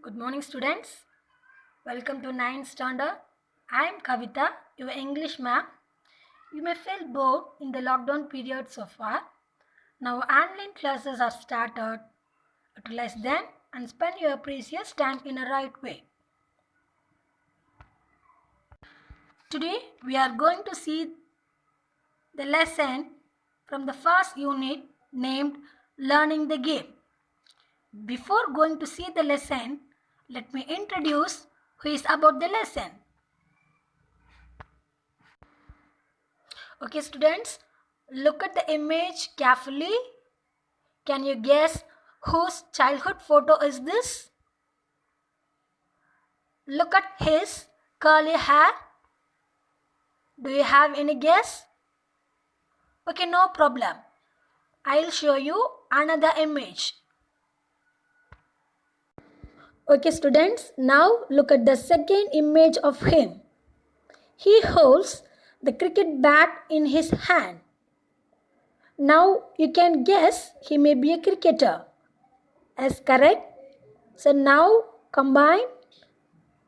Good morning, students. Welcome to 9th standard. I am Kavita, your English ma'am. You may feel bored in the lockdown period so far. Now online classes are started. Utilize them and spend your precious time in a right way. Today we are going to see the lesson from the first unit named Learning the Game. Before going to see the lesson, let me introduce who is about the lesson. Okay, students, look at the image carefully. Can you guess whose childhood photo is this? Look at his curly hair. Do you have any guess? Okay, no problem. I'll show you another image. Okay, students, now look at the second image of him. He holds the cricket bat in his hand. Now you can guess he may be a cricketer. Is correct? So now combine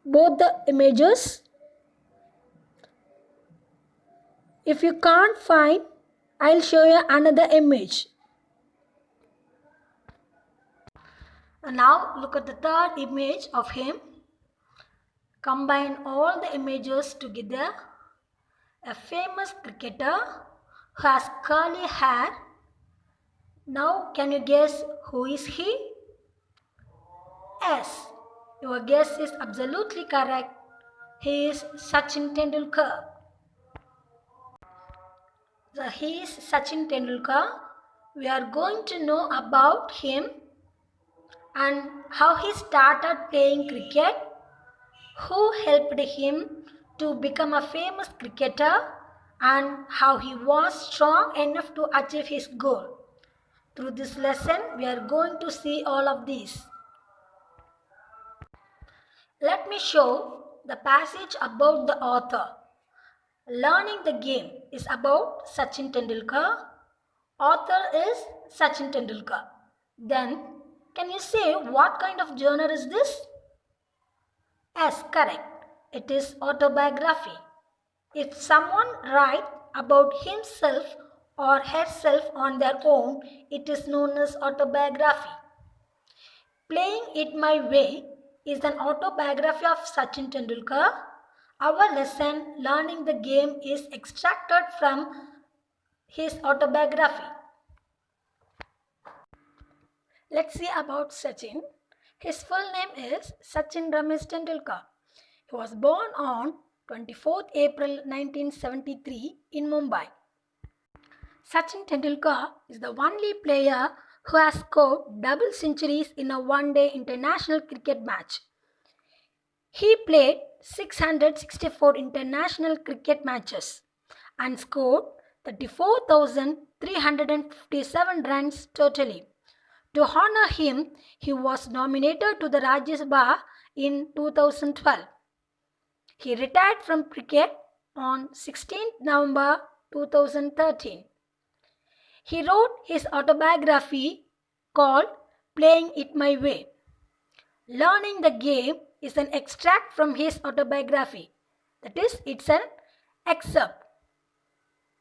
both the images. If you can't find, I'll show you another image. And now look at the third image of him. Combine all the images together. A famous cricketer who has curly hair. Now can you guess who is he? Yes, your guess is absolutely correct. He is Sachin Tendulkar. So he is Sachin Tendulkar. We are going to know about him and how he started playing cricket, who helped him to become a famous cricketer, and how he was strong enough to achieve his goal. Through this lesson, we are going to see all of these. Let me show the passage about the author. Learning the Game is about Sachin Tendulkar. Author is Sachin Tendulkar. Then, can you say what kind of genre is this? Yes, correct. It is autobiography. If someone writes about himself or herself on their own, it is known as autobiography. Playing It My Way is an autobiography of Sachin Tendulkar. Our lesson, Learning the Game, is extracted from his autobiography. Let's see about Sachin. His full name is Sachin Ramesh Tendulkar. He was born on 24th April 1973 in Mumbai. Sachin Tendulkar is the only player who has scored double centuries in a one-day international cricket match. He played 664 international cricket matches and scored 34,357 runs totally. To honor him, he was nominated to the Rajya Sabha in 2012. He retired from cricket on 16th November 2013. He wrote his autobiography called Playing It My Way. Learning the Game is an extract from his autobiography. That is, it's an excerpt.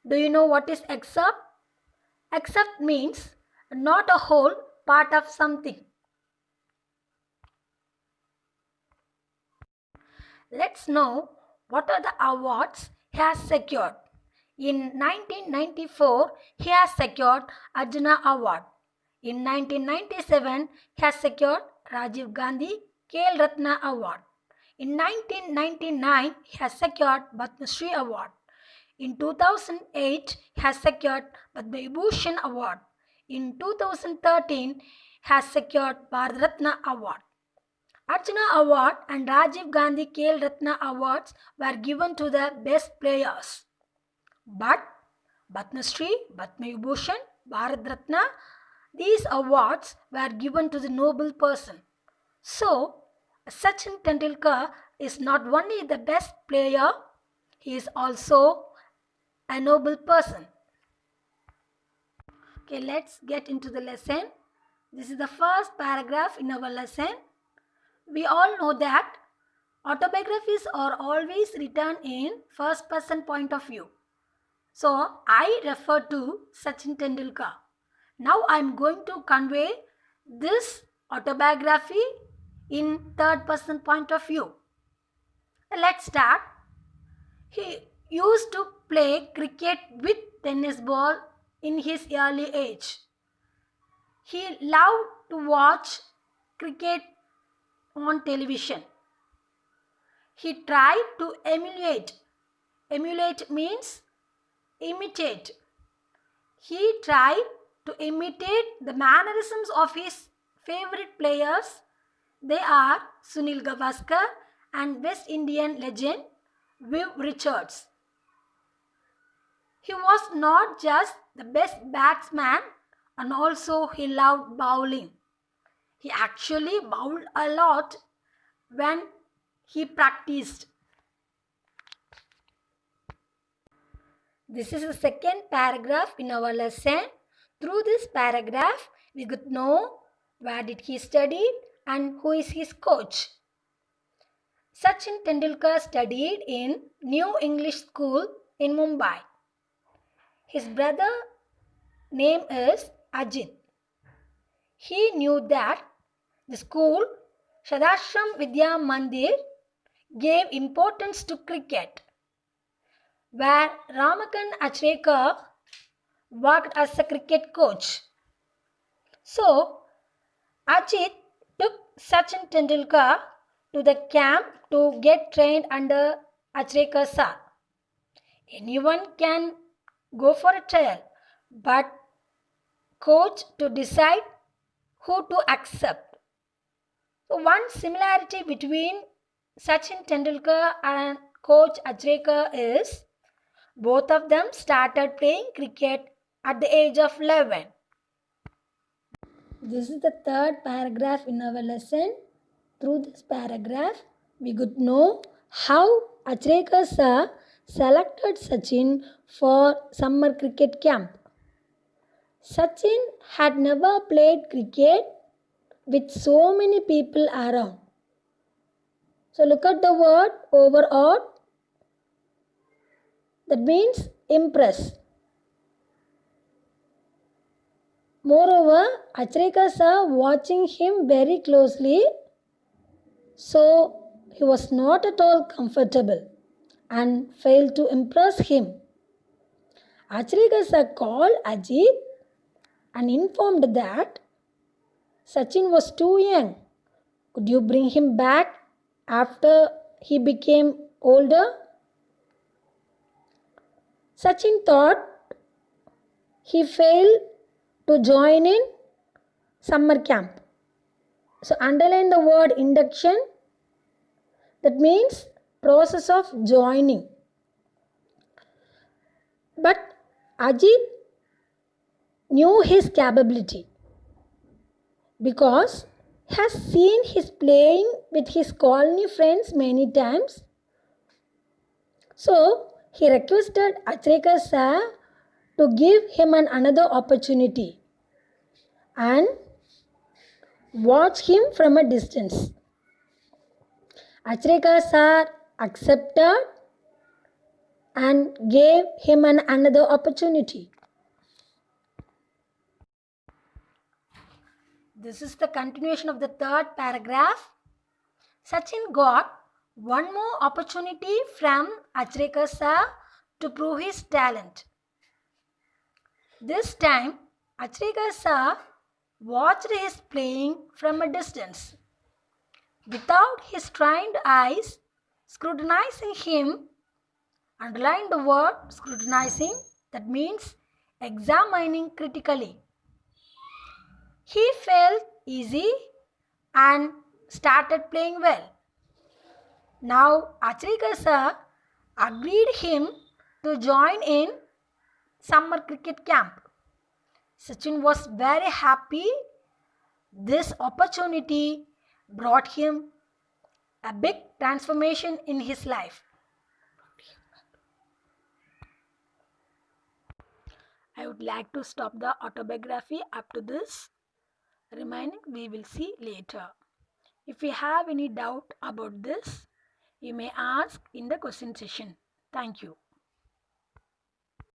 Do you know what is excerpt? Excerpt means not a whole part of something. Let's know what are the awards he has secured. In 1994, he has secured Arjuna Award. In 1997, he has secured Rajiv Gandhi Khel Ratna Award. In 1999, he has secured Padma Shri Award. In 2008, he has secured Padma Vibhushan Award. In 2013, he has secured Bharat Ratna Award. Arjuna Award and Rajiv Gandhi Khel Ratna Awards were given to the best players. But Padma Shri, Padma Vibhushan, Bharat Ratna, these awards were given to the noble person. So, Sachin Tendulkar is not only the best player, he is also a noble person. Okay, let's get into the lesson. This is the first paragraph in our lesson. We all know that autobiographies are always written in first person point of view. So I refer to Sachin Tendulkar. Now I am going to convey this autobiography in third person point of view. Let's start. He used to play cricket with tennis ball in his early age. He loved to watch cricket on television. He tried to emulate. Emulate means imitate. He tried to imitate the mannerisms of his favorite players. They are Sunil Gavaskar and West Indian legend Viv Richards. He was not just the best batsman, and also he loved bowling. He actually bowled a lot when he practiced. This is the second paragraph in our lesson. Through this paragraph, we could know where did he study and who is his coach. Sachin Tendulkar studied in New English School in Mumbai. His brother name is Ajit. He knew that the school Shadashram Vidya Mandir gave importance to cricket, where Ramakant Achrekar worked as a cricket coach. So, Ajit took Sachin Tendulkar to the camp to get trained under Achrekar sir. Anyone can go for a trial, but coach to decide who to accept. So one similarity between Sachin Tendulkar and coach Achrekar is both of them started playing cricket at the age of 11. This is the third paragraph in our lesson. Through this paragraph, we could know how Achrekar sir selected Sachin for summer cricket camp. Sachin had never played cricket with so many people around. So look at the word overawed. That means impress. Moreover, Achrekar sir watching him very closely, so he was not at all comfortable and failed to impress him. Achrekar sir called Ajit and informed that Sachin was too young. Could you bring him back after he became older? Sachin thought he failed to join in summer camp. So underline the word induction. That means process of joining. But Ajit knew his capability because he has seen his playing with his colony friends many times. So he requested Achrekar sir to give him another opportunity and watch him from a distance. Achrekar sir accepted and gave him another opportunity. This is the continuation of the third paragraph. Sachin got one more opportunity from Achrekar sir to prove his talent. This time, Achrekar sir watched his playing from a distance. Without his trained eyes scrutinizing him, underline the word scrutinizing, that means examining critically. He felt easy and started playing well. Now Achrekar sir agreed him to join in summer cricket camp. Sachin was very happy. This opportunity brought him a big transformation in his life. I would like to stop the autobiography up to this. Remaining we will see later. If you have any doubt about this, you may ask in the question session. Thank you.